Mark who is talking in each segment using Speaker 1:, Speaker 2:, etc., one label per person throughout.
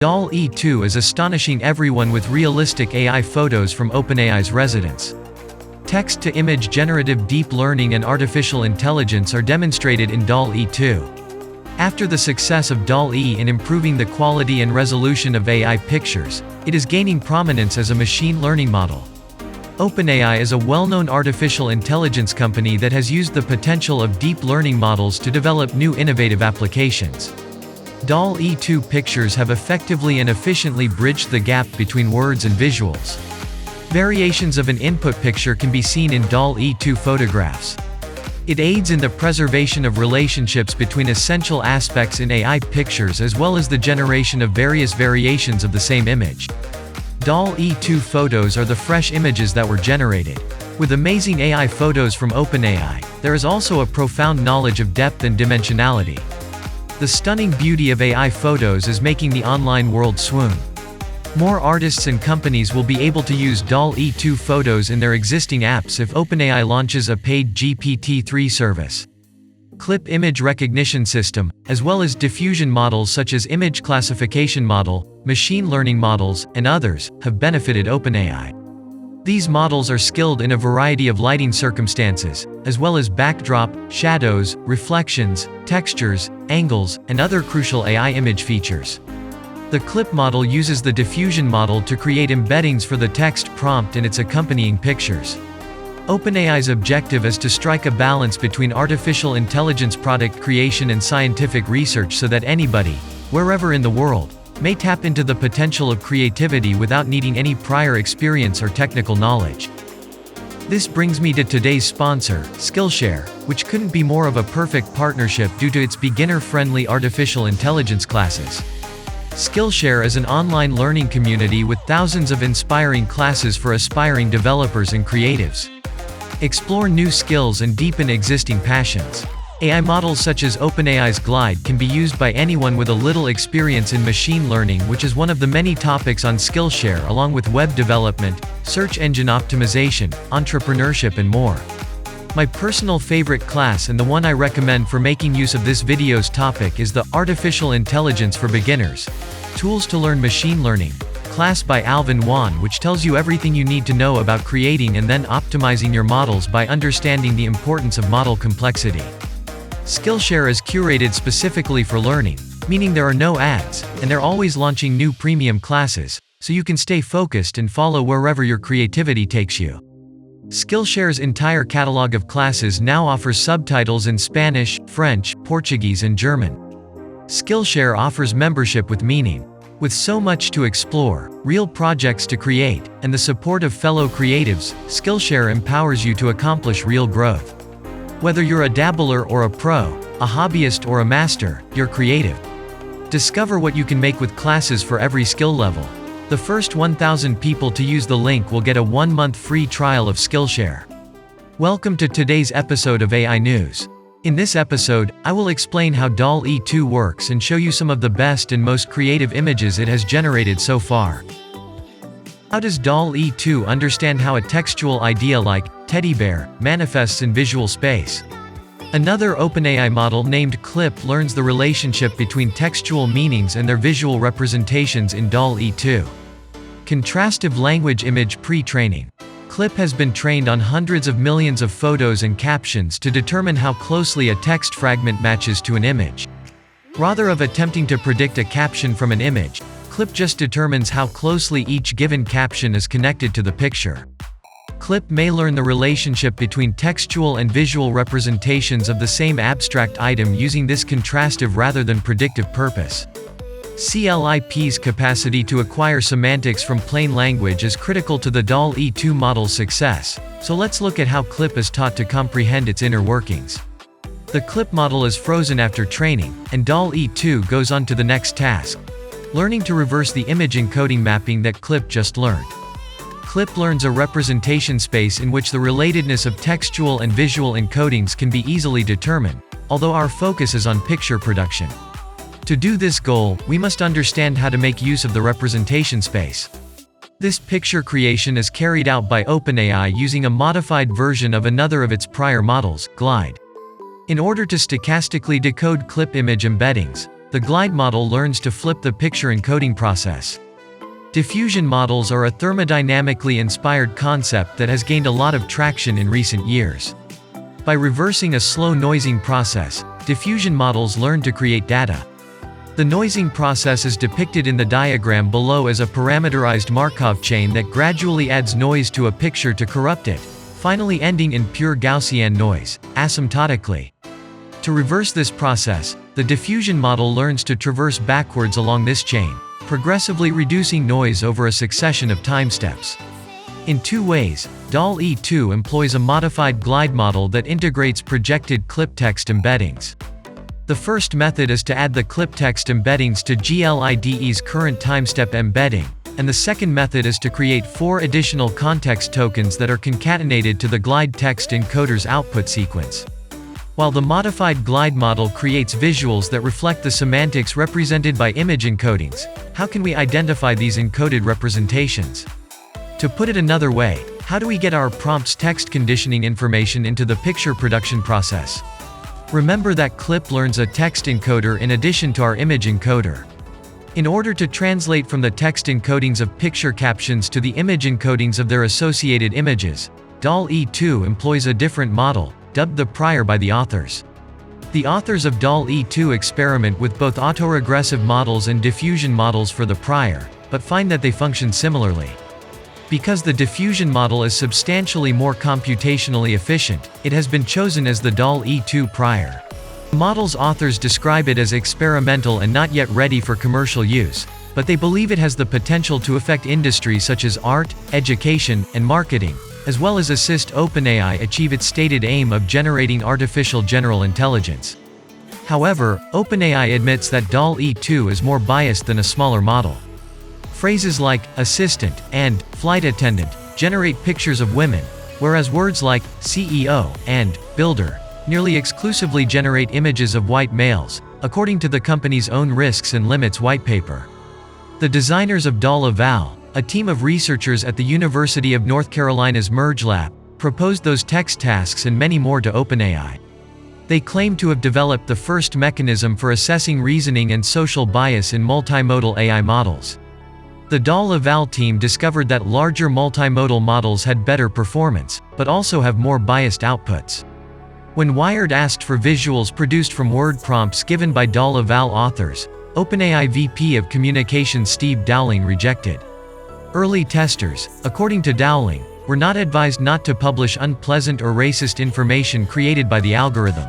Speaker 1: DALL-E 2 is astonishing everyone with realistic AI photos from OpenAI's residence. Text-to-image generative deep learning and artificial intelligence are demonstrated in DALL-E 2. After the success of DALL-E in improving the quality and resolution of AI pictures, it is gaining prominence as a machine learning model. OpenAI is a well-known artificial intelligence company that has used the potential of deep learning models to develop new innovative applications. DALL-E 2 pictures have effectively and efficiently bridged the gap between words and visuals. Variations of an input picture can be seen in DALL-E 2 photographs. It aids in the preservation of relationships between essential aspects in AI pictures as well as the generation of various variations of the same image. DALL-E 2 photos are the fresh images that were generated. With amazing AI photos from OpenAI, there is also a profound knowledge of depth and dimensionality. The stunning beauty of AI photos is making the online world swoon. More artists and companies will be able to use DALL-E 2 photos in their existing apps if OpenAI launches a paid GPT-3 service. Clip image recognition system, as well as diffusion models such as image classification model, machine learning models, and others, have benefited OpenAI. These models are skilled in a variety of lighting circumstances, as well as backdrop, shadows, reflections, textures, angles, and other crucial AI image features. The clip model uses the diffusion model to create embeddings for the text prompt and its accompanying pictures. OpenAI's objective is to strike a balance between artificial intelligence product creation and scientific research so that anybody, wherever in the world, may tap into the potential of creativity without needing any prior experience or technical knowledge. This brings me to today's sponsor, Skillshare, which couldn't be more of a perfect partnership due to its beginner-friendly artificial intelligence classes. Skillshare is an online learning community with thousands of inspiring classes for aspiring developers and creatives. Explore new skills and deepen existing passions. AI models such as OpenAI's Glide can be used by anyone with a little experience in machine learning, which is one of the many topics on Skillshare, along with web development, search engine optimization, entrepreneurship and more. My personal favorite class and the one I recommend for making use of this video's topic is the Artificial Intelligence for Beginners, Tools to Learn Machine Learning, class by Alvin Wan, which tells you everything you need to know about creating and then optimizing your models by understanding the importance of model complexity. Skillshare is curated specifically for learning, meaning there are no ads, and they're always launching new premium classes, so you can stay focused and follow wherever your creativity takes you. Skillshare's entire catalog of classes now offers subtitles in Spanish, French, Portuguese and German. Skillshare offers membership with meaning. With so much to explore, real projects to create, and the support of fellow creatives, Skillshare empowers you to accomplish real growth. Whether you're a dabbler or a pro, a hobbyist or a master, you're creative. Discover what you can make with classes for every skill level. The first 1,000 people to use the link will get a 1-month free trial of Skillshare. Welcome to today's episode of AI News. In this episode, I will explain how DALL-E 2 works and show you some of the best and most creative images it has generated so far. How does DALL-E 2 understand how a textual idea like teddy bear manifests in visual space? Another OpenAI model named Clip learns the relationship between textual meanings and their visual representations in DALL-E 2. Contrastive language image pre-training. Clip has been trained on hundreds of millions of photos and captions to determine how closely a text fragment matches to an image. Rather than attempting to predict a caption from an image, Clip just determines how closely each given caption is connected to the picture. Clip may learn the relationship between textual and visual representations of the same abstract item using this contrastive rather than predictive purpose. CLIP's capacity to acquire semantics from plain language is critical to the DALL-E 2 model's success, so let's look at how Clip is taught to comprehend its inner workings. The Clip model is frozen after training, and DALL-E 2 goes on to the next task, learning to reverse the image encoding mapping that Clip just learned. Clip learns a representation space in which the relatedness of textual and visual encodings can be easily determined, although our focus is on picture production. To do this goal, we must understand how to make use of the representation space. This picture creation is carried out by OpenAI using a modified version of another of its prior models, Glide. In order to stochastically decode clip image embeddings, the glide model learns to flip the picture encoding process. Diffusion models are a thermodynamically inspired concept that has gained a lot of traction in recent years. By reversing a slow noising process, diffusion models learn to create data. The noising process is depicted in the diagram below as a parameterized Markov chain that gradually adds noise to a picture to corrupt it, finally ending in pure Gaussian noise, asymptotically. To reverse this process, the diffusion model learns to traverse backwards along this chain, progressively reducing noise over a succession of time steps. In two ways, DALL-E 2 employs a modified glide model that integrates projected clip text embeddings. The first method is to add the clip text embeddings to GLIDE's current timestep embedding, and the second method is to create 4 additional context tokens that are concatenated to the glide text encoder's output sequence. While the modified glide model creates visuals that reflect the semantics represented by image encodings, how can we identify these encoded representations? To put it another way, how do we get our prompt's text conditioning information into the picture production process? Remember that clip learns a text encoder in addition to our image encoder. In order to translate from the text encodings of picture captions to the image encodings of their associated images, DALL-E 2 employs a different model, dubbed the prior by the authors. The authors of DALL-E 2 experiment with both autoregressive models and diffusion models for the prior, but find that they function similarly. Because the diffusion model is substantially more computationally efficient, it has been chosen as the DALL-E 2 prior. The model's authors describe it as experimental and not yet ready for commercial use, but they believe it has the potential to affect industries such as art, education, and marketing, as well as assist OpenAI achieve its stated aim of generating artificial general intelligence. However, OpenAI admits that DALL-E 2 is more biased than a smaller model. Phrases like assistant and flight attendant generate pictures of women, whereas words like CEO and builder nearly exclusively generate images of white males, according to the company's own Risks and Limits white paper. The designers of DALL-E, a team of researchers at the University of North Carolina's Merge Lab, proposed those text tasks and many more to OpenAI. They claim to have developed the first mechanism for assessing reasoning and social bias in multimodal AI models. The DALL-E team discovered that larger multimodal models had better performance, but also have more biased outputs. When Wired asked for visuals produced from word prompts given by DALL-E authors, OpenAI VP of Communications Steve Dowling rejected. Early testers, according to Dowling, were not advised not to publish unpleasant or racist information created by the algorithm.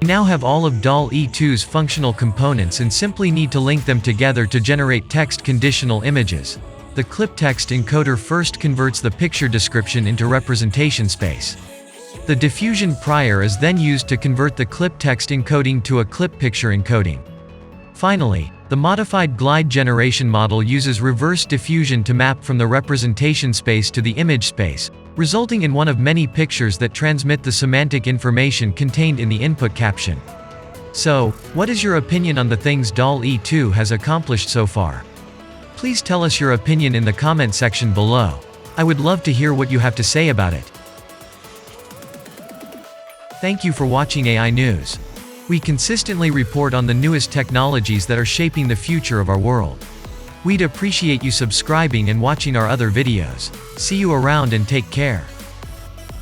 Speaker 1: We now have all of DALL-E 2's functional components and simply need to link them together to generate text conditional images. The clip text encoder first converts the picture description into representation space. The diffusion prior is then used to convert the clip text encoding to a clip picture encoding. Finally, the modified glide generation model uses reverse diffusion to map from the representation space to the image space, resulting in one of many pictures that transmit the semantic information contained in the input caption. So, what is your opinion on the things DALL-E 2 has accomplished so far? Please tell us your opinion in the comment section below. I would love to hear what you have to say about it. Thank you for watching AI News. We consistently report on the newest technologies that are shaping the future of our world. We'd appreciate you subscribing and watching our other videos. See you around and take care.